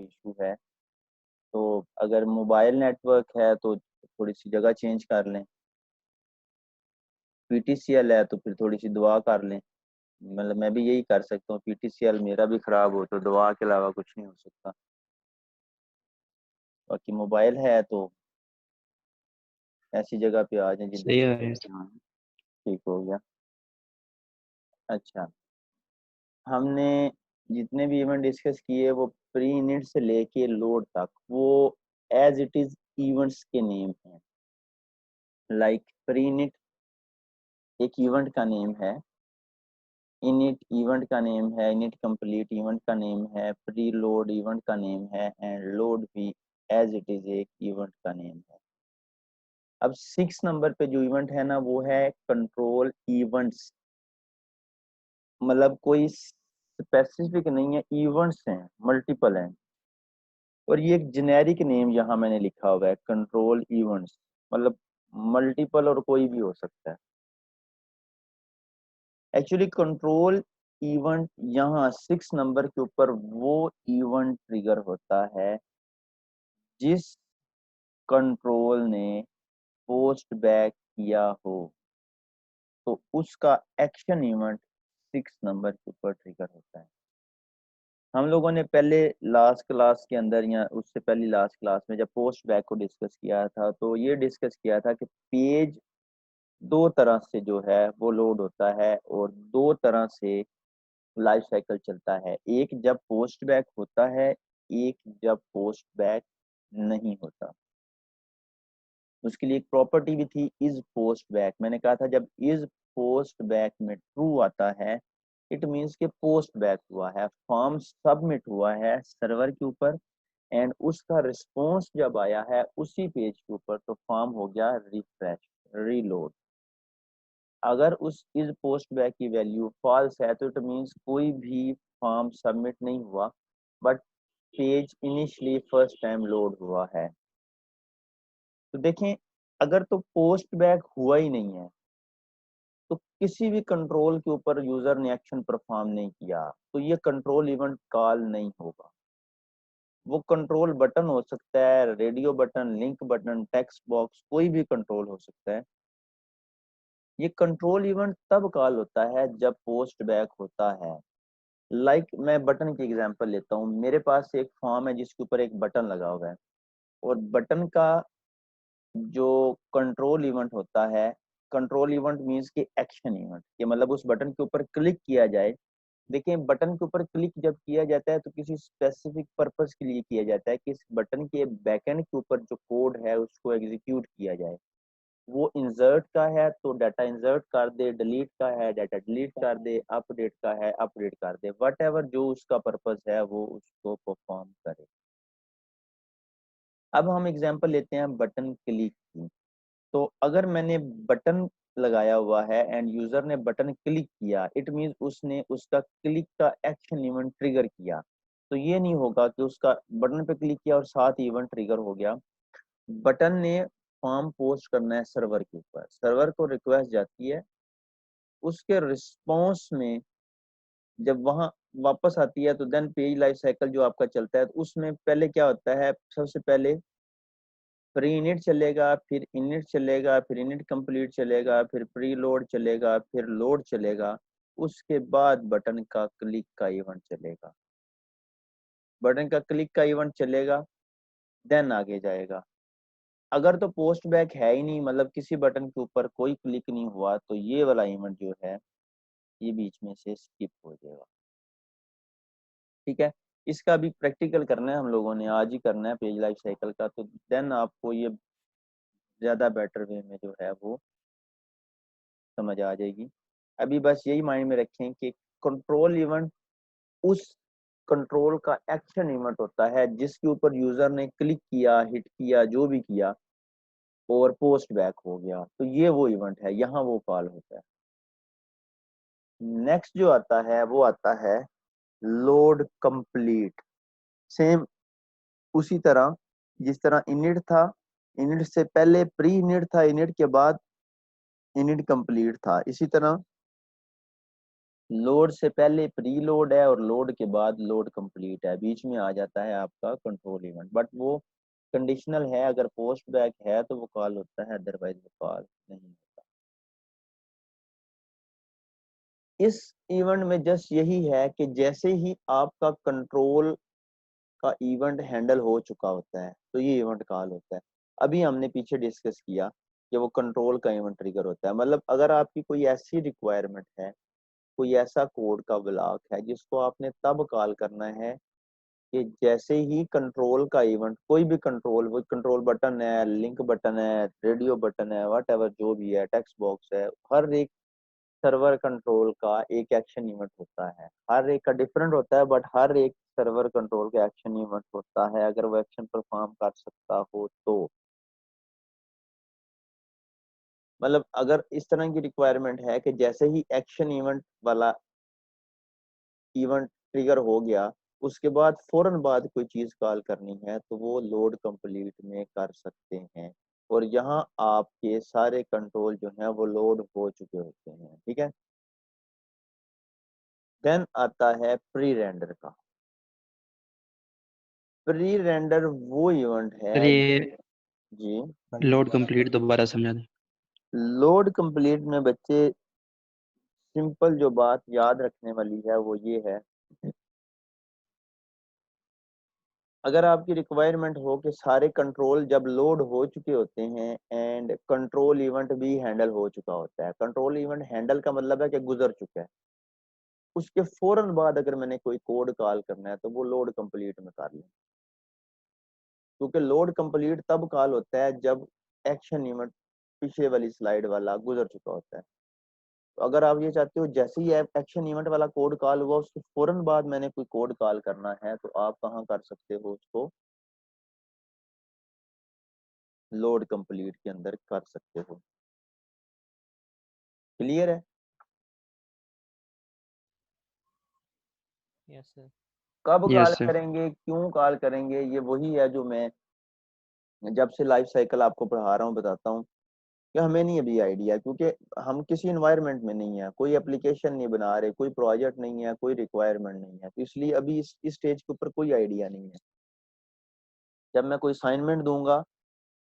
Issue है। तो अगर मोबाइल नेटवर्क है तो थोड़ी सी जगह चेंज कर लें, पीटीसीएल है तो फिर थोड़ी सी दुआ कर लें। मतलब मैं भी यही कर सकता हूँ, पीटीसीएल मेरा भी खराब हो तो दुआ के अलावा कुछ नहीं हो सकता। बाकी मोबाइल है तो ऐसी जगह पे आ जाए जिधर सही से है। हाँ ठीक हो गया। अच्छा, हमने जितने भी इवेंट डिस्कस किए वो प्री इनिट से लेके लोड तक वो एज इट इज इवेंट्स के नेम हैं। लाइक प्री इनिट एक इवेंट का नेम है, इनिट इवेंट का नेम है, इनिट कंप्लीट इवेंट का नेम है, प्री लोड इवेंट का नेम है, एंड लोड भी एज इट इज एक इवेंट का नेम है। अब 6 नंबर पे जो इवेंट है ना वो है कंट्रोल इवेंट्स। मतलब कोई स्पेसिफिक नहीं है, इवेंट्स हैं, मल्टीपल हैं। और ये एक जेनेरिक नेम यहाँ मैंने लिखा हुआ है, कंट्रोल इवेंट्स। मतलब मल्टीपल और कोई भी हो सकता है। एक्चुअली कंट्रोल इवेंट यहाँ 6 नंबर के ऊपर वो इवेंट ट्रिगर होता है जिस कंट्रोल ने पोस्ट बैक किया हो, तो उसका एक्शन इवेंट 6 नंबर के ऊपर ट्रिगर होता है। हम लोगों ने पहले लास्ट क्लास के अंदर या उससे पहली लास्ट क्लास में जब पोस्ट बैक को डिस्कस किया था तो ये डिस्कस किया था कि पेज दो तरह से जो है वो लोड होता है और दो तरह से लाइफ साइकिल चलता है। एक जब पोस्ट बैक होता है, एक जब पोस्ट बैक नहीं होता। उसके लिए एक प्रॉपर्टी भी थी इज पोस्ट बैक। मैंने कहा था जब इज पोस्ट बैक में ट्रू आता है इट मीन्स के पोस्ट बैक हुआ है, फॉर्म सबमिट हुआ है सर्वर के ऊपर, एंड उसका रिस्पॉन्स जब आया है उसी पेज के ऊपर तो फॉर्म हो गया रिफ्रेश, रीलोड। अगर उस इज पोस्ट बैक की वैल्यू फॉल्स है तो इट मीन्स कोई भी फॉर्म सबमिट नहीं हुआ, but page initially first time load हुआ है। तो देखें, अगर तो पोस्ट बैक हुआ ही नहीं है तो किसी भी कंट्रोल के ऊपर यूजर ने एक्शन परफॉर्म नहीं किया तो ये कंट्रोल इवेंट कॉल नहीं होगा। वो कंट्रोल बटन हो सकता है, radio button, link button, text box, कोई भी कंट्रोल हो सकता है। ये कंट्रोल इवेंट तब कॉल होता है जब पोस्ट बैक होता है। मैं बटन की एग्जांपल लेता हूँ। मेरे पास एक फॉर्म है जिसके ऊपर एक बटन लगा हुआ है, और बटन का जो कंट्रोल इवेंट होता है, कंट्रोल इवेंट मीन्स के एक्शन इवेंट, कि मतलब उस बटन के ऊपर क्लिक किया जाए। देखिए, बटन के ऊपर क्लिक जब किया जाता है तो किसी स्पेसिफिक पर्पस के लिए किया जाता है कि इस बटन के बैकएंड के ऊपर जो कोड है उसको एग्जीक्यूट किया जाए। वो इंसर्ट का है तो डाटा इंसर्ट कर दे, डिलीट का है डाटा डिलीट कर दे, अपडेट का है अपडेट कर दे, वट एवर जो उसका पर्पस है वो उसको परफॉर्म करे। अब हम एग्जांपल लेते हैं बटन क्लिक की। तो अगर मैंने बटन लगाया हुआ है एंड यूजर ने बटन क्लिक किया, इट मीन उसने उसका क्लिक का एक्शन इवेंट ट्रिगर किया। तो ये नहीं होगा कि उसका बटन पे क्लिक किया और साथ ही इवेंट ट्रिगर हो गया। बटन ने फॉर्म पोस्ट करना है सर्वर के ऊपर, सर्वर को रिक्वेस्ट जाती है, उसके रिस्पॉन्स में जब वहां वापस आती है तो देन पेज लाइफ साइकिल जो आपका चलता है तो उसमें पहले क्या होता है, सबसे पहले प्री इनिट चलेगा, फिर इनिट चलेगा, फिर इनिट कंप्लीट चलेगा, फिर प्री लोड चलेगा, फिर लोड चलेगा, उसके बाद बटन का क्लिक का इवेंट चलेगा। बटन का क्लिक का इवेंट चलेगा देन आगे जाएगा। अगर तो पोस्ट बैक है ही नहीं, मतलब किसी बटन के ऊपर कोई क्लिक नहीं हुआ, तो ये वाला इवेंट जो है ये बीच में से स्किप हो जाएगा। ठीक है, इसका भी प्रैक्टिकल करना है हम लोगों ने, आज ही करना है पेज लाइफ साइकिल का, तो देन आपको ये ज्यादा बेटर वे में जो है वो समझ आ जाएगी। अभी बस यही माइंड में रखें कि कंट्रोल इवेंट उस कंट्रोल का एक्शन इवेंट होता है जिसके ऊपर यूजर ने क्लिक किया, हिट किया, जो भी किया और पोस्ट बैक हो गया, तो ये वो इवेंट है, यहाँ वो कॉल होता है। नेक्स्ट जो आता है वो आता है लोड कंप्लीट। सेम उसी तरह जिस तरह इनिट था, इनिट से पहले प्री इनिट था, इनिट के बाद इनिट कंप्लीट था, इसी तरह लोड से पहले प्री लोड है और लोड के बाद लोड कंप्लीट है, बीच में आ जाता है आपका कंट्रोल इवेंट, बट वो कंडीशनल है, अगर पोस्ट बैक है तो वो कॉल होता है, अदरवाइज वो कॉल नहीं होता। इस इवेंट में जस्ट यही है कि जैसे ही आपका कंट्रोल का इवेंट हैंडल हो चुका होता है तो ये इवेंट कॉल होता है। अभी हमने पीछे डिस्कस किया कि वो कंट्रोल का इवेंट ट्रिगर होता है, मतलब अगर आपकी कोई ऐसी रिक्वायरमेंट है, कोई ऐसा कोड का ब्लॉक है जिसको आपने तब कॉल करना है कि जैसे ही कंट्रोल का इवेंट, कोई भी कंट्रोल, वो कंट्रोल बटन है, लिंक बटन है, रेडियो बटन है, वट एवर जो भी है, टेक्स्ट बॉक्स है, हर एक सर्वर कंट्रोल का एक एक्शन इवेंट होता है, हर एक का डिफरेंट होता है, बट हर एक सर्वर कंट्रोल का एक्शन इवेंट होता है, अगर वो एक्शन परफॉर्म कर सकता हो तो। मतलब अगर इस तरह की रिक्वायरमेंट है कि जैसे ही एक्शन इवेंट वाला इवेंट ट्रिगर हो गया, उसके बाद फौरन बाद कोई चीज कॉल करनी है तो वो लोड कंप्लीट में कर सकते हैं, और यहाँ आपके सारे कंट्रोल जो है वो लोड हो चुके होते हैं। ठीक है, देन आता है प्री रेंडर का। प्री रेंडर वो इवेंट है। सर ये जी, लोड कंप्लीट दोबारा समझा दें। लोड कंप्लीट में बच्चे सिंपल जो बात याद रखने वाली है वो ये है, अगर आपकी रिक्वायरमेंट हो कि सारे कंट्रोल जब लोड हो चुके होते हैं एंड कंट्रोल इवेंट भी हैंडल हो चुका होता है, कंट्रोल इवेंट हैंडल का मतलब है कि गुजर चुका है, उसके फौरन बाद अगर मैंने कोई कोड कॉल करना है तो वो लोड कंप्लीट में कर लें, क्योंकि लोड कंप्लीट तब कॉल होता है जब एक्शन इवेंट पीछे वाली स्लाइड वाला गुजर चुका होता है। तो अगर आप ये चाहते हो जैसे ही एक्शन इवेंट वाला कोड कॉल हुआ उसके फौरन बाद मैंने कोई कोड कॉल करना है तो आप कहाँ कर सकते हो उसको, लोड कंप्लीट के अंदर कर सकते हो। क्लियर है? Yes sir. कब कॉल यस सर। करेंगे, क्यों कॉल करेंगे, ये वही है जो मैं जब से लाइफ साइकिल आपको पढ़ा रहा हूँ बताता हूँ कि हमें नहीं अभी आइडिया, क्योंकि हम किसी इन्वायरमेंट में नहीं है, कोई एप्लीकेशन नहीं बना रहे, कोई प्रोजेक्ट नहीं है, कोई रिक्वायरमेंट नहीं है, तो इसलिए अभी इस स्टेज के ऊपर कोई आइडिया नहीं है। जब मैं कोई असाइनमेंट दूंगा,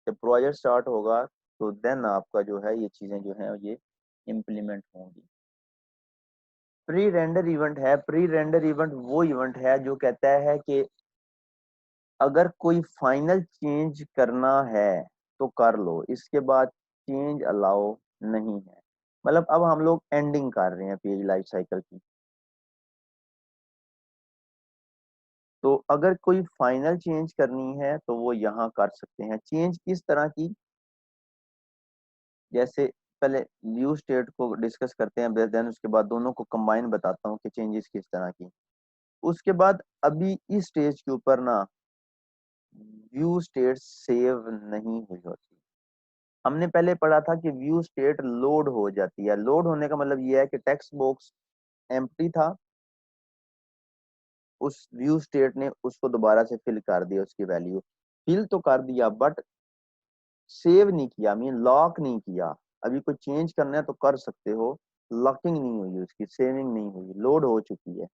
जब प्रोजेक्ट स्टार्ट होगा, तो देन आपका जो है ये चीजें जो है ये इम्प्लीमेंट होंगी। प्री रेंडर इवेंट है, प्री रेंडर इवेंट वो इवेंट है जो कहता है कि अगर कोई फाइनल चेंज करना है तो कर लो, इसके बाद चेंज अलाउ नहीं है। मतलब अब हम लोग एंडिंग कर रहे हैं पेज लाइफ साइकिल की, तो अगर कोई फाइनल चेंज करनी है तो वो यहाँ कर सकते हैं। चेंज किस तरह की, जैसे पहले व्यू स्टेट को डिस्कस करते हैं, देन उसके बाद दोनों को कंबाइन बताता हूँ कि चेंजेस किस तरह की। उसके बाद अभी इस स्टेज के ऊपर ना व्यू स्टेट सेव नहीं हुई होती। हमने पहले पढ़ा था कि व्यू स्टेट लोड हो जाती है, लोड होने का मतलब ये है कि टेक्स्ट बॉक्स एम्प्टी था, उस व्यू स्टेट ने उसको दोबारा से फिल कर दिया, उसकी वैल्यू फिल तो कर दिया बट सेव नहीं किया, मीन लॉक नहीं किया। अभी कोई चेंज करना है तो कर सकते हो, लॉकिंग नहीं हुई, उसकी सेविंग नहीं हुई, लोड हो चुकी है,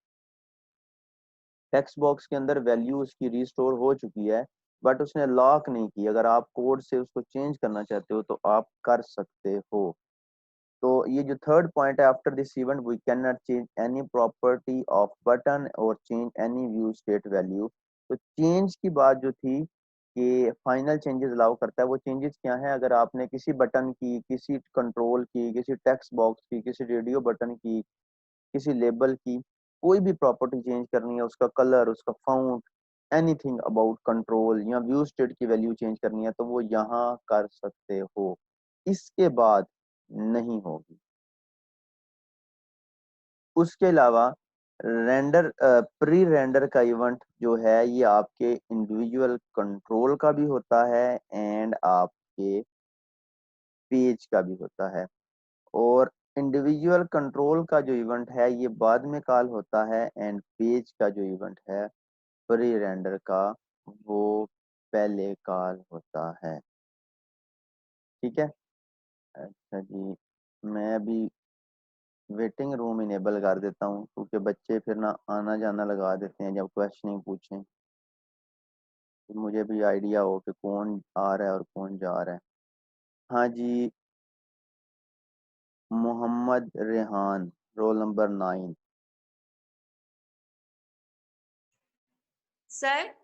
टेक्स्ट बॉक्स के अंदर वैल्यू उसकी रिस्टोर हो चुकी है, बट उसने लॉक नहीं की। अगर आप कोड से उसको चेंज करना चाहते हो तो आप कर सकते हो। तो ये जो थर्ड पॉइंट है, after this event we can not change any property of button और change any view state value. तो चेंज की बात जो थी कि फाइनल चेंजेस अलाउ करता है, वो चेंजेस क्या है, अगर आपने किसी बटन की, किसी कंट्रोल की, किसी टेक्स्ट बॉक्स की, किसी रेडियो बटन की, किसी लेबल की कोई भी प्रॉपर्टी चेंज करनी है, उसका कलर, उसका फाउंट, एनीथिंग अबाउट कंट्रोल या व्यू स्टेट की वैल्यू चेंज करनी है तो वो यहाँ कर सकते हो, इसके बाद नहीं होगी। उसके अलावा रेंडर, प्री रेंडर का इवेंट जो है ये आपके इंडिविजुअल कंट्रोल का भी होता है एंड आपके पेज का भी होता है। और इंडिविजुअल कंट्रोल का जो इवेंट है ये बाद में कॉल होता है एंड पेज का जो इवेंट है प्री रेंडर का वो पहले कॉल होता है। ठीक है, अच्छा जी, मैं अभी वेटिंग रूम इनेबल कर देता हूँ, क्योंकि बच्चे फिर ना आना जाना लगा देते हैं जब क्वेश्चनिंग पूछें, तो मुझे भी आइडिया हो कि कौन आ रहा है और कौन जा रहा है। हाँ जी, Mohammad Rehan, roll number 9। Sir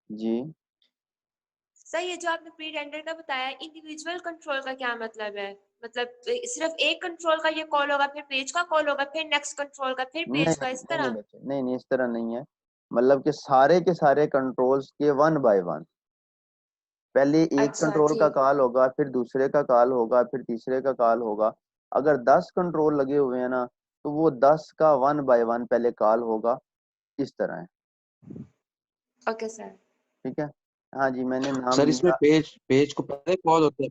जी, सर ये जो आपने प्री रेंडर का बताया, इंडिविजुअल कंट्रोल का क्या मतलब है? मतलब सिर्फ एक कंट्रोल का ये कॉल होगा, फिर पेज का कॉल होगा, फिर नेक्स्ट कंट्रोल का, फिर नहीं पेज का, नहीं इस नहीं नहीं तरह? बच्चे, नहीं नहीं, इस तरह नहीं है। मतलब कि सारे के सारे कंट्रोल्स के वन बाय वन, पहले एक अच्छा कंट्रोल का ठीक। कॉल होगा, फिर दूसरे का कॉल होगा, फिर तीसरे का कॉल होगा। अगर 10 कंट्रोल लगे हुए हैं ना, तो वो 10 का वन बाय वन पहले कॉल होगा। इस तरह है। Okay sir. ठीक है। हाँ जी, मैंने नाम सर इसमें लिया। पेज पेज को पता है कॉल होता है।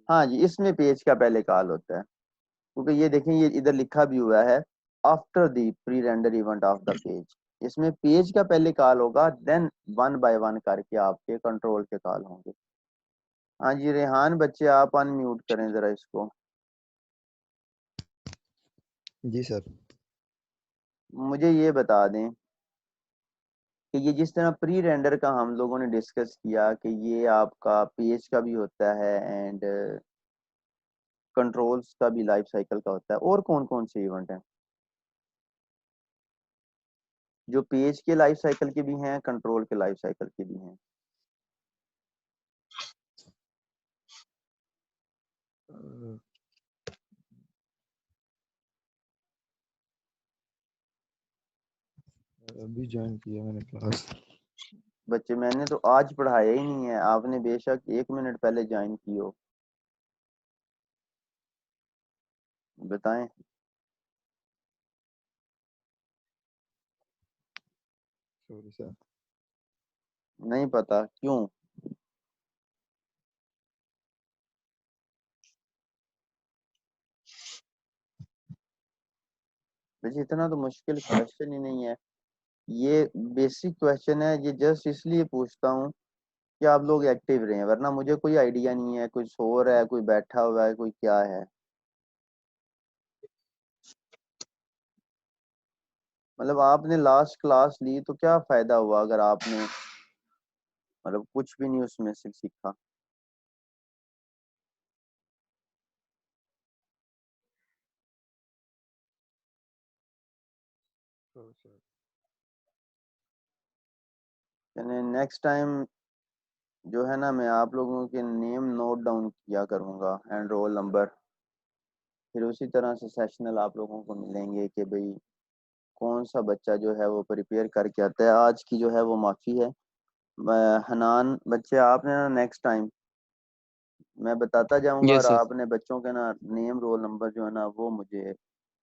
हाँ जी, इसमें पेज का पहले कॉल होता है, क्योंकि ये देखें, ये इधर लिखा भी हुआ है, after the pre render event of the page. इसमें पेज का पहले कॉल होगा, देन वन बाय वन करके आपके कंट्रोल के कॉल होंगे। हाँ जी रेहान बच्चे, आप अनम्यूट करें जरा इसको। जी सर। मुझे ये बता दें कि ये जिस तरह प्री रेंडर का हम लोगों ने डिस्कस किया कि ये आपका पेज का भी होता है एंड कंट्रोल्स का भी लाइफ साइकिल का होता है, और कौन कौन से इवेंट हैं जो पेज के लाइफ साइकिल के भी हैं, कंट्रोल के लाइफ साइकिल के भी हैं? अभी ज्वाइन किया मैंने क्लास। बच्चे मैंने तो आज पढ़ाया ही नहीं है, आपने बेशक 1 मिनट पहले ज्वाइन की हो। बताएं। Sorry sir. नहीं पता क्यों? बच्चे इतना तो मुश्किल क्वेश्चन ही नहीं है, ये बेसिक क्वेश्चन है। ये जस्ट इसलिए पूछता हूँ कि आप लोग एक्टिव रहें, वरना मुझे कोई आइडिया नहीं है, कोई सो रहा है, कोई बैठा हुआ है, कोई क्या है। मतलब आपने लास्ट क्लास ली तो क्या फायदा हुआ अगर आपने मतलब कुछ भी नहीं उसमें से सीखा। Sorry sir. यानी नेक्स्ट टाइम जो है ना, मैं आप लोगों के नेम नोट डाउन किया करूँगा एंड रोल नंबर, फिर उसी तरह से सेशनल आप लोगों को मिलेंगे कि भाई कौन सा बच्चा जो है वो प्रिपेयर करके आता है। आज की जो है वो माफ़ी है। हनान बच्चे, आपने ना नेक्स्ट टाइम मैं बताता जाऊंगा, और यस सर। आपने बच्चों के ना नेम रोल नंबर जो है ना वो मुझे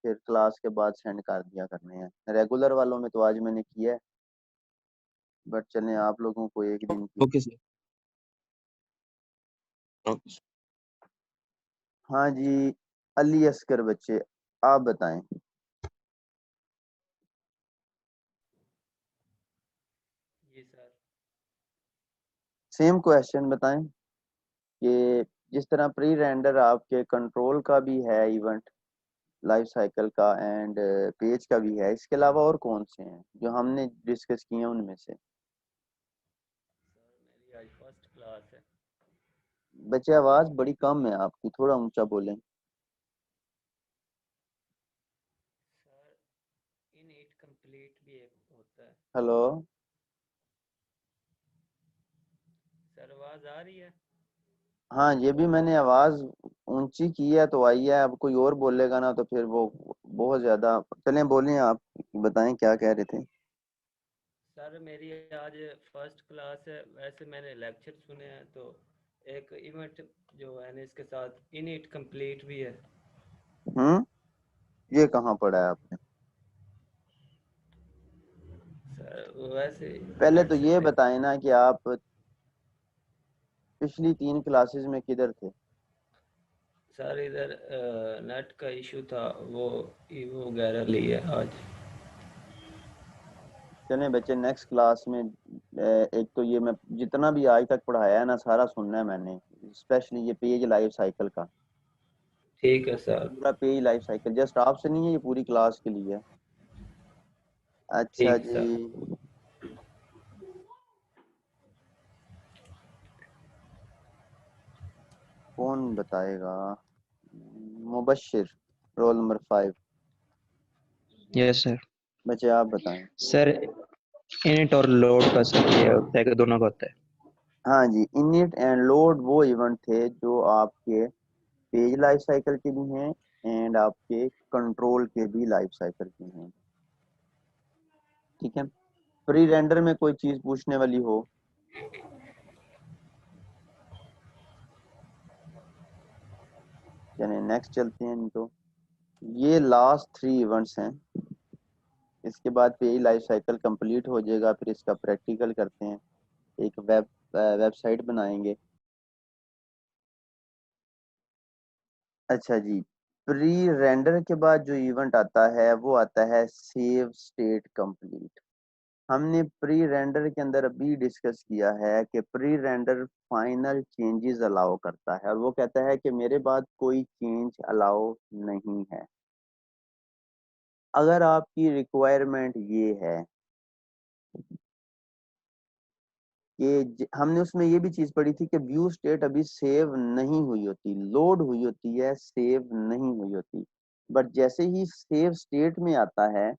फिर क्लास के बाद सेंड कर दिया करने हैं। रेगुलर वालों में तो आज मैंने किया है, बट चलें आप लोगों को एक दिन की। Okay sir. ओके। हाँ जी, अली असकर बच्चे, आप बताएं। जी सर। सेम क्वेश्चन बताएं कि जिस तरह प्री रेंडर आपके कंट्रोल का भी है इवेंट लाइफ साइकिल का एंड पेज का भी है, इसके अलावा और कौन से हैं जो हमने डिस्कस किए हैं उनमें से? सर मेरी आज फर्स्ट क्लास है। बच्चे आवाज बड़ी कम है आपकी, थोड़ा ऊंचा बोलें। सर इन इट कंप्लीट भी एक होता है। हेलो। सर आवाज आ रही है? हाँ, ये भी मैंने आवाज ऊंची की है तो आई है, अब कोई और बोलेगा ना तो फिर वो बहुत ज्यादा। चलें बोलिए, आप बताएं क्या कह रहे थे। सर मेरी आज फर्स्ट क्लास है, वैसे मैंने लेक्चर सुने हैं, तो एक इवेंट जो है ना इसके साथ इन इट कंप्लीट भी है। ये कहाँ पढ़ा है आपने? सर वैसे पहले तो नेट से ये देख। बताएं ना कि आप पिछली 3 क्लासेस में किधर थे? सर इधर नेट का इशू था, वो ईवो वगैरह लिए आज। चलें बच्चे, नेक्स्ट क्लास में एक तो ये मैं जितना भी आज तक पढ़ाया है ना सारा सुनना है मैंने, स्पेशली ये पेज लाइफ साइकिल का। ठीक है सर। पूरा पेज लाइफ साइकिल जस्ट आपसे नहीं है, ये पूरी क्लास के लिए है। अच्छा ठीक जी, सर। कौन बताएगा? Mubashshir, roll number 5। Yes sir. बच्चे आप बताएं। सर इनिट और लोड का सर ये होता है कि दोनों का होता है। हाँ जी, इनिट एंड लोड वो इवेंट थे जो आपके पेज लाइफ साइकिल के भी हैं एंड आपके कंट्रोल के भी लाइफ साइकिल के हैं। ठीक है, प्री रेंडर में कोई चीज पूछने वाली हो? चलिए नेक्स्ट चलते हैं। तो ये लास्ट 3 इवेंट्स हैं, इसके बाद पेज लाइफ साइकिल कंप्लीट हो जाएगा, फिर इसका प्रैक्टिकल करते हैं, एक वेबसाइट बनाएंगे। अच्छा जी, प्री रेंडर के बाद जो इवेंट आता है वो आता है सेव स्टेट कंप्लीट। हमने प्री रेंडर के अंदर अभी डिस्कस किया है कि pre render final changes allow करता है और वो कहता है कि मेरे बाद कोई चेंज अलाउ नहीं है। अगर आपकी रिक्वायरमेंट ये है कि हमने उसमें ये भी चीज पढ़ी थी कि व्यू स्टेट अभी सेव नहीं हुई होती, लोड हुई होती है, सेव नहीं हुई होती, बट जैसे ही सेव स्टेट में आता है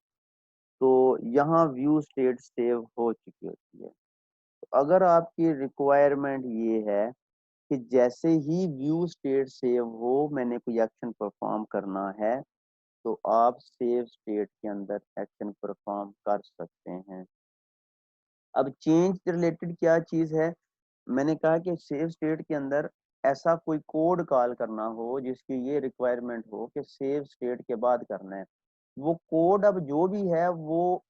तो यहाँ व्यू स्टेट सेव हो चुकी होती है। तो अगर आपकी रिक्वायरमेंट ये है कि जैसे ही व्यू स्टेट सेव हो मैंने कोई एक्शन परफॉर्म करना है, तो आप सेव स्टेट के अंदर एक्शन परफॉर्म कर सकते हैं। अब चेंज रिलेटेड क्या चीज है? मैंने कहा कि सेव स्टेट के अंदर ऐसा कोई कोड कॉल करना हो जिसकी ये रिक्वायरमेंट हो कि सेव स्टेट के बाद करना है, वो कोड अब जो भी है वो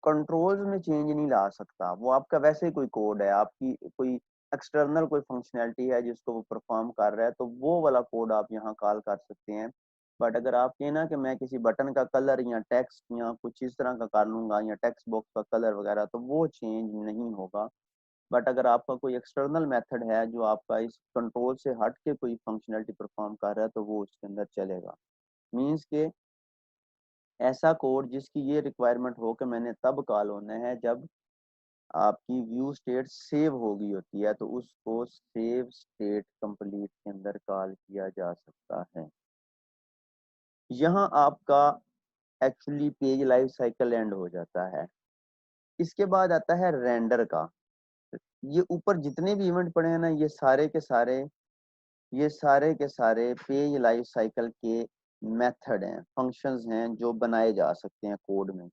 कंट्रोल्स में चेंज नहीं ला सकता। वो आपका वैसे ही कोई कोड है, आपकी कोई एक्सटर्नल कोई फंक्शनैलिटी है जिसको वो परफॉर्म कर रहा है, तो वो वाला कोड आप यहाँ कॉल कर सकते हैं। बट अगर आप कहना कि मैं किसी बटन का कलर या टेक्स्ट या कुछ इस तरह का कर लूंगा या टेक्स्ट बॉक्स का कलर वगैरह, तो वो चेंज नहीं होगा। बट अगर आपका कोई एक्सटर्नल मेथड है जो आपका इस कंट्रोल से हट के कोई फंक्शनैलिटी परफॉर्म कर रहा है, तो वो उसके अंदर चलेगा। मीन्स के ऐसा कोड जिसकी ये रिक्वायरमेंट हो कि मैंने तब कॉल होना है जब आपकी व्यू स्टेट सेव हो गई होती है, तो उसको सेव स्टेट कंप्लीट के अंदर कॉल किया जा सकता है। यहाँ आपका actually page life cycle and हो जाता है। इसके बाद आता है रेंडर का। ये ऊपर जितने भी इवेंट पड़े हैं ना, ये सारे के सारे पेज लाइफ साइकिल के मेथड हैं, फंक्शंस हैं जो बनाए जा सकते हैं कोड में।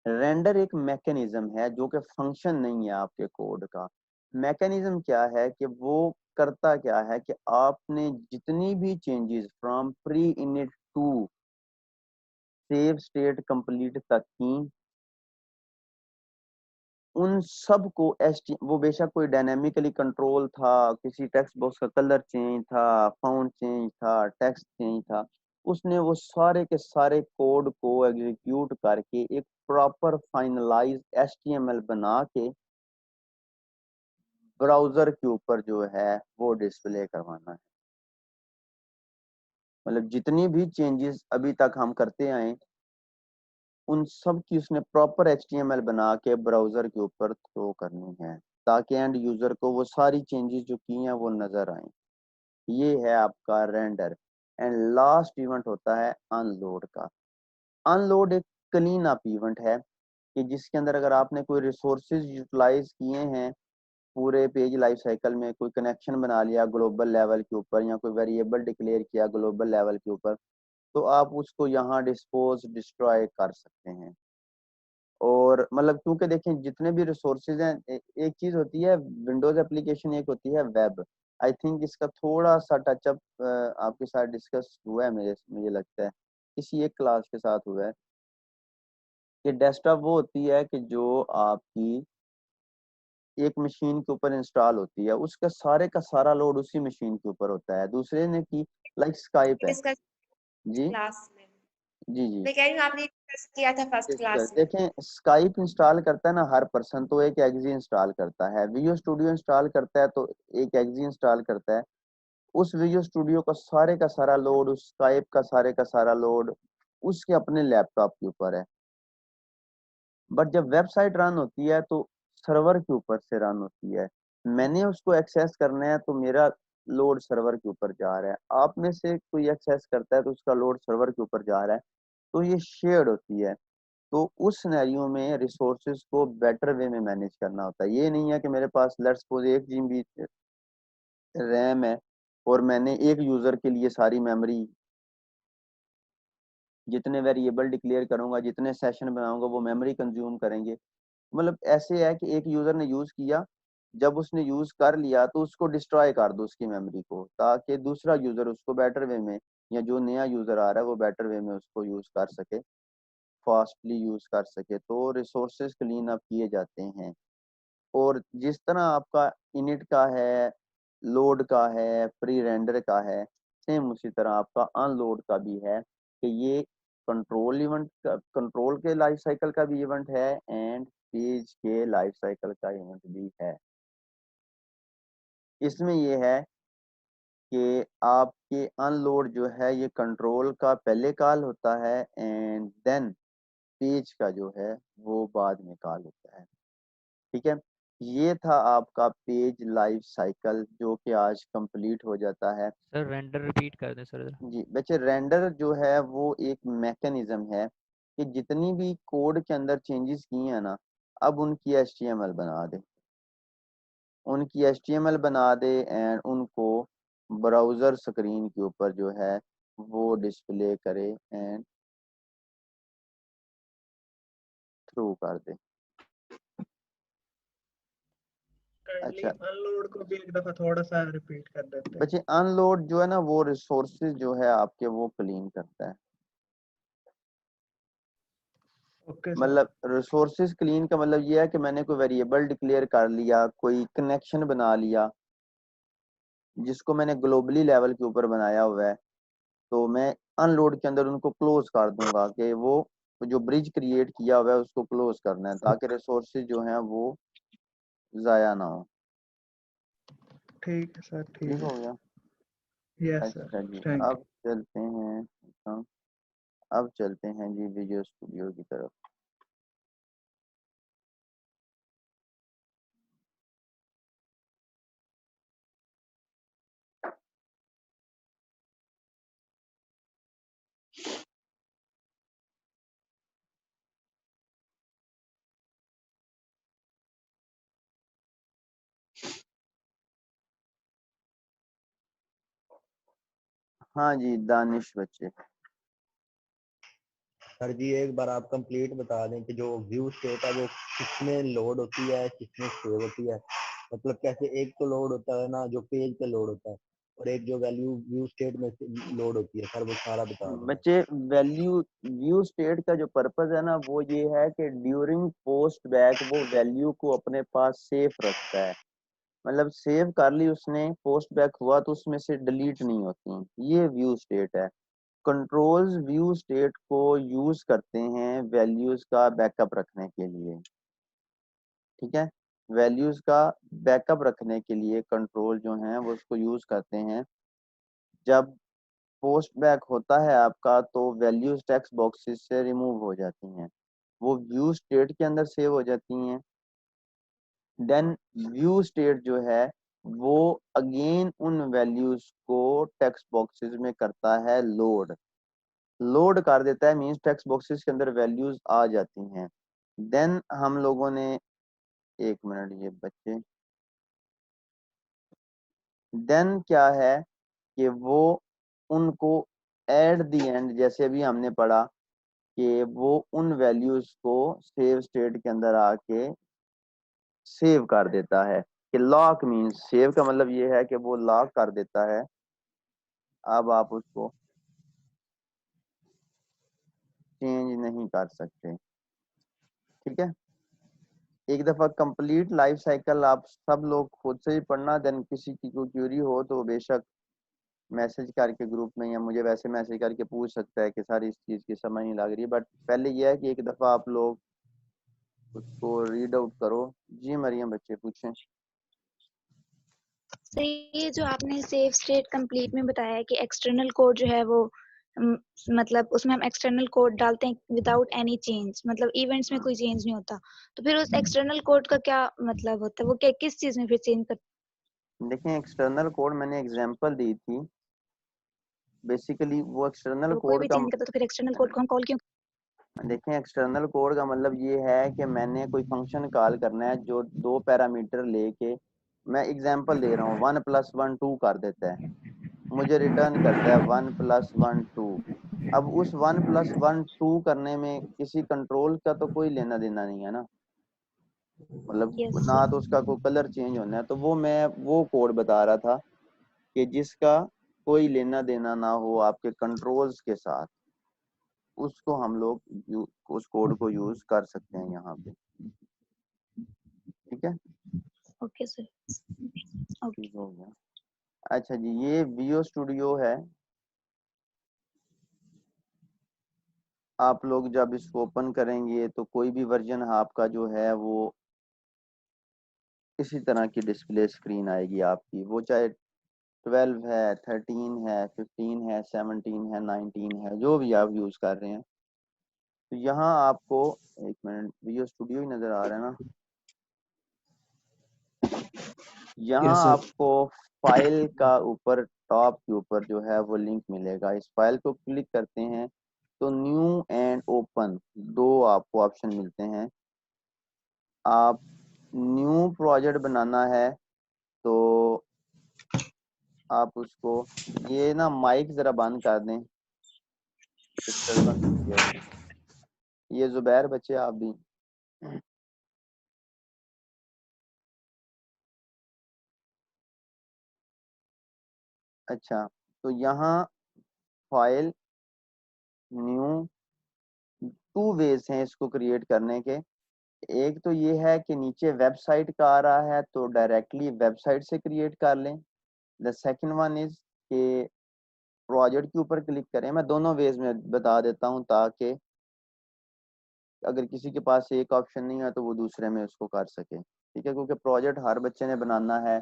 रेंडर एक मैकेनिज्म है जो कि फंक्शन नहीं है आपके कोड का। मैकेनिज्म क्या है कि वो करता क्या है कि आपने जितनी भी changes from pre init to save state complete तक की, उन सब को वो बेशक कोई डायनेमिकली कंट्रोल था, किसी टेक्स्ट बॉक्स का कलर चेंज था, फाउंट चेंज था, टेक्स्ट चेंज था, उसने वो सारे के सारे कोड को एग्जीक्यूट करके एक प्रॉपर फाइनलाइज HTML बना के ब्राउजर के ऊपर जो है वो डिस्प्ले करवाना है। मतलब जितनी भी चेंजेस अभी तक हम करते आए उन सब की उसने प्रॉपर HTML बना के ब्राउजर के ऊपर थ्रो करनी है, ताकि एंड यूजर को वो सारी चेंजेस जो की हैं वो नजर आए। ये है आपका रेंडर। एंड लास्ट इवेंट होता है अनलोड का। अनलोड एक क्लीन अप इवेंट है कि जिसके अंदर अगर आपने कोई रिसोर्सेज यूटिलाइज किए हैं पूरे पेज लाइफ साइकिल में, कोई कनेक्शन बना लिया ग्लोबल लेवल के ऊपर या कोई वेरिएबल डिक्लेयर किया ग्लोबल लेवल के ऊपर, तो आप उसको यहाँ डिस्पोज डिस्ट्रॉय कर सकते हैं। और मतलब क्योंकि देखें जितने भी रिसोर्सेज हैं, एक चीज होती है विंडोज एप्लीकेशन, एक होती है वेब। आई थिंक इसका थोड़ा सा टचअप आपके साथ डिस्कस हुआ है, मुझे लगता है किसी एक क्लास के साथ हुआ है कि डेस्कटॉप वो होती है कि जो आपकी एक मशीन के ऊपर इंस्टॉल होती है, उसका सारे का सारा लोड उसी मशीन के ऊपर होता है। दूसरे ने की लाइक स्काइप है। डिस्कस जी क्लास में जी जी, मैं कह रही हूँ आपने डिस्कस किया था फर्स्ट क्लास में। देखें स्काइप इंस्टॉल करता है ना हर पर्सन, तो एक एक्जी इंस्टॉल करता है, विजुअल स्टूडियो इंस्टॉल करता है तो एक एक्जी इंस्टॉल करता है। उस विजुअल स्टूडियो का सारा लोड, उस स्काइप का सारा लोड उसके अपने लैपटॉप के ऊपर है। बट जब वेबसाइट रन होती है तो सर्वर के ऊपर से रन होती है। मैंने उसको एक्सेस करना है तो मेरा लोड सर्वर के ऊपर जा रहा है, आप में से कोई एक्सेस करता है तो उसका लोड सर्वर के ऊपर जा रहा है, तो ये शेयर्ड होती है। तो उस सिनेरियो में रिसोर्सेज को बेटर वे में मैनेज करना होता है। ये नहीं है कि मेरे पास लेट्स सपोज 1 GB रैम है और मैंने एक यूजर के लिए सारी मेमोरी, जितने वेरिएबल डिक्लेयर करूंगा, जितने सेशन बनाऊंगा, वो मेमोरी कंज्यूम करेंगे। मतलब ऐसे है कि एक यूजर ने यूज किया, जब उसने यूज कर लिया तो उसको डिस्ट्रॉय कर दो उसकी मेमोरी को, ताकि दूसरा यूजर उसको बेटर वे में, या जो नया यूजर आ रहा है वो बेटर वे में उसको यूज कर सके, फास्टली यूज कर सके। तो रिसोर्सेज क्लीन अप किए जाते हैं। और जिस तरह आपका इनिट का है, लोड का है, प्री रेंडर का है, सेम उसी तरह आपका अनलोड का भी है कि ये कंट्रोल इवेंट का, कंट्रोल के लाइफ साइकिल का भी इवेंट है एंड पेज के लाइफ साइकिल का इवेंट भी है। इसमें ये है कि आपके अनलोड जो है ये कंट्रोल का पहले कॉल होता है एंड देन पेज का जो है वो बाद में कॉल होता है। ठीक है, ये था आपका पेज लाइफ साइकिल जो कि आज कंप्लीट हो जाता है। सर रेंडर रिपीट कर दें सर। जी बच्चे, रेंडर जो है वो एक मैकेनिज्म है कि जितनी भी कोड के अंदर चेंजेस किए हैं ना, अब उनकी HTML बना दे, उनकी HTML बना दे एंड उनको ब्राउज़र स्क्रीन के ऊपर जो है वो डिस्प्ले करे एंड थ्रू कर दे। काइंडली अच्छा अनलोड को भी एक दफा थोड़ा सा रिपीट कर देते हैं। बच्चे, अनलोड जो है ना वो रिसोर्सेज जो है आपके वो क्लीन करता है। Okay sir. मतलब रिसोर्सेज क्लीन का मतलब ये है कि मैंने कोई वेरिएबल डिक्लेयर कर लिया, कोई कनेक्शन बना लिया जिसको मैंने ग्लोबली लेवल के ऊपर बनाया हुआ है, तो मैं अनलोड के अंदर उनको क्लोज कर दूंगा कि वो जो ब्रिज क्रिएट किया हुआ है उसको क्लोज करना है, ताकि रिसोर्सेज जो हैं वो जाया ना हो। ठीक है सर, ठीक ठीक है। हो गया? यस अच्छा सर, जी, थैंक यू। अब चलते हैं हाँ, अब चलते हैं जी विजुअल स्टूडियो की तरफ। हाँ जी दानिश बच्चे। सर जी एक बार आप कंप्लीट बता दें कि जो व्यू स्टेट है वो किसमें लोड होती है, किसमें सेव होती है। मतलब कैसे एक तो लोड होता है ना जो पेज पे लोड होता है, और एक जो वैल्यू व्यू स्टेट में लोड होती है, सर वो सारा बता दें। बच्चे वैल्यू व्यू स्टेट का जो पर्पस है ना वो ये है कि ड्यूरिंग पोस्ट बैक वो वैल्यू को अपने पास सेफ रखता है। मतलब सेव कर ली उसने, पोस्ट बैक हुआ तो उसमें से डिलीट नहीं होती, ये व्यू स्टेट है। कंट्रोल्स व्यू स्टेट को यूज करते हैं वैल्यूज का बैकअप रखने के लिए। ठीक है, वैल्यूज का बैकअप रखने के लिए कंट्रोल जो है वो उसको यूज करते हैं। जब पोस्ट बैक होता है आपका तो वैल्यूज टेक्स्ट बॉक्सेस से रिमूव हो जाती हैं, वो व्यू स्टेट के अंदर सेव हो जाती हैं। देन व्यू स्टेट जो है वो अगेन उन वैल्यूज को टेक्स्ट बॉक्सेस में करता है लोड, लोड कर देता है, मींस टेक्स्ट बॉक्सेस के अंदर वैल्यूज आ जाती हैं। देन हम लोगों ने, एक मिनट ये बच्चे, देन क्या है कि वो उनको एट द एंड, जैसे अभी हमने पढ़ा कि वो उन वैल्यूज को सेव स्टेट के अंदर आके सेव कर देता है। कि लॉक मींस सेव का मतलब ये है कि वो लॉक कर देता है, अब आप उसको चेंज नहीं कर सकते। ठीक है, एक दफा कंप्लीट लाइफ साइकिल आप सब लोग खुद से ही पढ़ना, देन किसी की कोई क्यूरी हो तो बेशक मैसेज करके ग्रुप में, या मुझे वैसे मैसेज करके पूछ सकता है कि सारी इस चीज़ की समझ नहीं लग रही। बट पहले यह है कि एक दफ़ा आप लोग उसको रीड आउट करो। जी मरियम बच्चे पूछें। तो ये जो आपने सेफ स्टेट कंप्लीट में बताया है कि एक्सटर्नल कोड जो है वो मतलब उसमें हम एक्सटर्नल कोड डालते हैं विदाउट एनी चेंज, मतलब इवेंट्स में कोई चेंज नहीं होता, तो फिर उस एक्सटर्नल कोड का क्या मतलब होता है, वो क्या किस चीज में फिर चेंज कर? देखें एक्सटर्नल कोड मैंने एग्जांपल दी थी, बेसिकली वो एक्सटर्नल तो कोई कोड भी का चेंज करता तो फिर एक्सटर्नल कोड को हम कॉल क्यों? देखें एक्सटर्नल कोड का मतलब ये है कि मैंने कोई फंक्शन कॉल करना है जो 2 पैरामीटर लेके, मैं एग्जांपल दे रहा हूँ, 1 + 1 2 कर देता है, मुझे रिटर्न करता है 1 + 1 2। अब उस 1 + 1 2 करने में किसी कंट्रोल का तो कोई लेना देना नहीं है ना, मतलब यस ना सर। तो उसका कोई कलर चेंज होना है, तो मैं वो कोड बता रहा था कि जिसका कोई लेना देना ना हो आपके कंट्रोल्स के साथ, उसको हम लोग उस कोड को यूज कर सकते हैं यहाँ पे। ठीक है, ओके सर। ओके। ठीक हो गया। अच्छा जी, ये वियो स्टूडियो है, आप लोग जब इसको ओपन करेंगे तो कोई भी वर्जन आपका जो है वो इसी तरह की डिस्प्ले स्क्रीन आएगी आपकी, वो चाहे 12 है, 13 है, 15 है, 17 है, 19 है, जो भी आप यूज कर रहे हैं। तो यहाँ आपको, एक मिनट, विजुअल स्टूडियो ही नजर आ रहा है ना, यहाँ यस सर। आपको फाइल का ऊपर टॉप के ऊपर जो है वो लिंक मिलेगा, इस फाइल को क्लिक करते हैं तो न्यू एंड ओपन दो आपको ऑप्शन मिलते हैं। आप न्यू प्रोजेक्ट बनाना है तो आप उसको, ये ना माइक जरा बंद कर दें, डिस्टर्बेंस होती है उसमें। ये जुबैर बच्चे आप भी, अच्छा, तो यहाँ फाइल न्यू, टू वेज हैं इसको क्रिएट करने के। एक तो ये है कि नीचे वेबसाइट का आ रहा है तो डायरेक्टली वेबसाइट से क्रिएट कर लें। द सेकंड वन इज के प्रोजेक्ट के ऊपर क्लिक करें। मैं दोनों वेज में बता देता हूँ ताकि अगर किसी के पास एक ऑप्शन नहीं है तो वो दूसरे में उसको कर सके। ठीक है, क्योंकि प्रोजेक्ट हर बच्चे ने बनाना है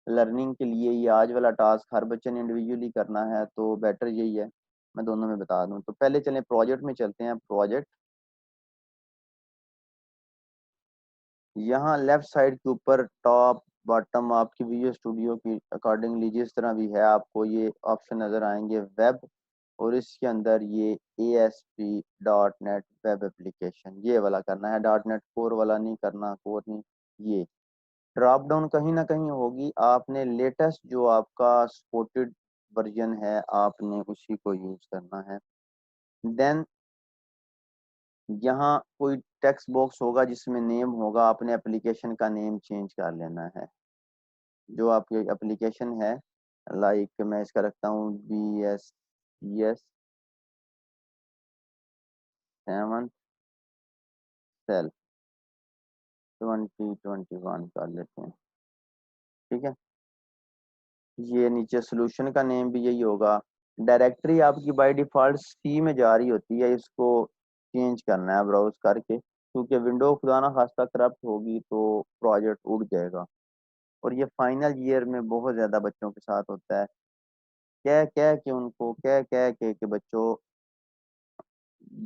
लर्निंग के लिए, ये आज वाला टास्क हर बच्चे ने इंडिविजुअली करना है, तो बेटर यही है मैं दोनों में बता दूं। तो पहले चलें प्रोजेक्ट में चलते हैं। प्रोजेक्ट, यहाँ लेफ्ट साइड के ऊपर टॉप बॉटम आपकी विजुअल स्टूडियो की अकॉर्डिंगली जिस तरह भी है आपको ये ऑप्शन नजर आएंगे, वेब, और इसके अंदर ये ASP.NET वेब एप्लीकेशन, ये वाला करना है, .NET कोर वाला नहीं करना, कोर नहीं। ये ड्रॉप डाउन कहीं ना कहीं होगी, आपने लेटेस्ट जो आपका सपोर्टेड वर्जन है आपने उसी को यूज करना है। देन यहाँ कोई टेक्स्ट बॉक्स होगा जिसमें नेम होगा, आपने एप्लीकेशन का नेम चेंज कर लेना है। जो आपकी एप्लीकेशन है, लाइक मैं इसका रखता हूँ BSES7 सेल 2021 कर लेते हैं। ठीक है, ये नीचे सोल्यूशन का नेम भी यही होगा। डायरेक्टरी आपकी बाय डिफॉल्ट सी में जा रही होती है, इसको चेंज करना है ब्राउज करके, क्योंकि विंडो खुदा ना खास्ता करप्ट होगी तो प्रोजेक्ट उड़ जाएगा। और ये फाइनल ईयर में बहुत ज़्यादा बच्चों के साथ होता है, कह कह के उनको कह कह के बच्चों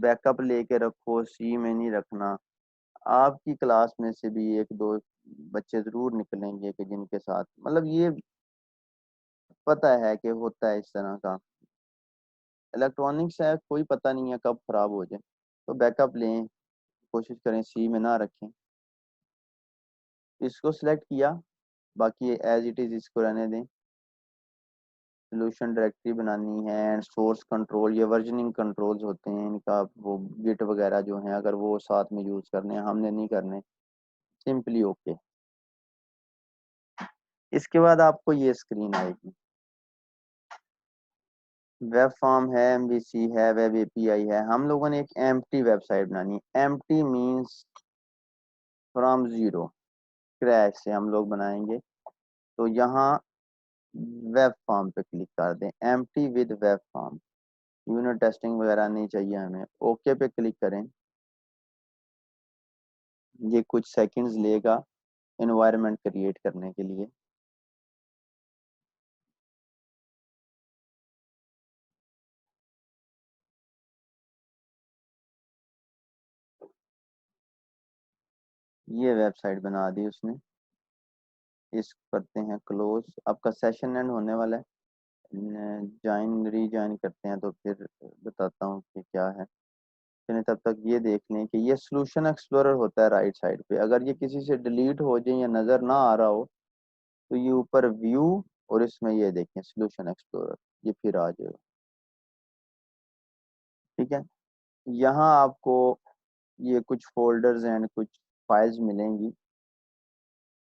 बैकअप लेके रखो, सी में नहीं रखना। आपकी क्लास में से भी एक दो बच्चे ज़रूर निकलेंगे कि जिनके साथ, मतलब ये पता है कि होता है इस तरह का। इलेक्ट्रॉनिक्स है, कोई पता नहीं है कब ख़राब हो जाए, तो बैकअप लें, कोशिश करें सी में ना रखें। इसको सिलेक्ट किया, बाकी एज इट इज़ इसको रहने दें। सोल्यूशन डायरेक्टरी बनानी है एंड सोर्स कंट्रोल, ये वर्जनिंग कंट्रोल्स होते हैं इनका, वो गिट वगैरह जो हैं अगर वो साथ में यूज़ करने हैं, हमने नहीं करने, सिंपली ओके। इसके बाद आपको ये स्क्रीन आएगी, वेब फॉर्म है, MVC है, वेब API है। हम लोगों ने एक एम्प्टी वेबसाइट बनानी है। Empty means from zero, crash से हम लोग बनाएंगे। तो यहाँ वेब फॉर्म पे क्लिक कर दें, empty with web form, unit testing वगैरह नहीं चाहिए हमें, ओके पे क्लिक करें। ये कुछ सेकंड्स लेगा एनवायरनमेंट क्रिएट करने के लिए। ये वेबसाइट बना दी उसने, इसको करते हैं क्लोज। आपका सेशन एंड होने वाला है, ज्वाइन रीज्वाइन करते हैं तो फिर बताता हूँ कि क्या है। चलिए तब तक ये देख लें कि ये सोल्यूशन एक्सप्लोरर होता है राइट साइड पे। अगर ये किसी से डिलीट हो जाए या नज़र ना आ रहा हो तो ये ऊपर व्यू और इसमें ये देखें सोल्यूशन एक्सप्लोरर, ये फिर आ जाएगा। ठीक है, यहाँ आपको ये कुछ फोल्डर्स एंड कुछ फाइल्स मिलेंगी।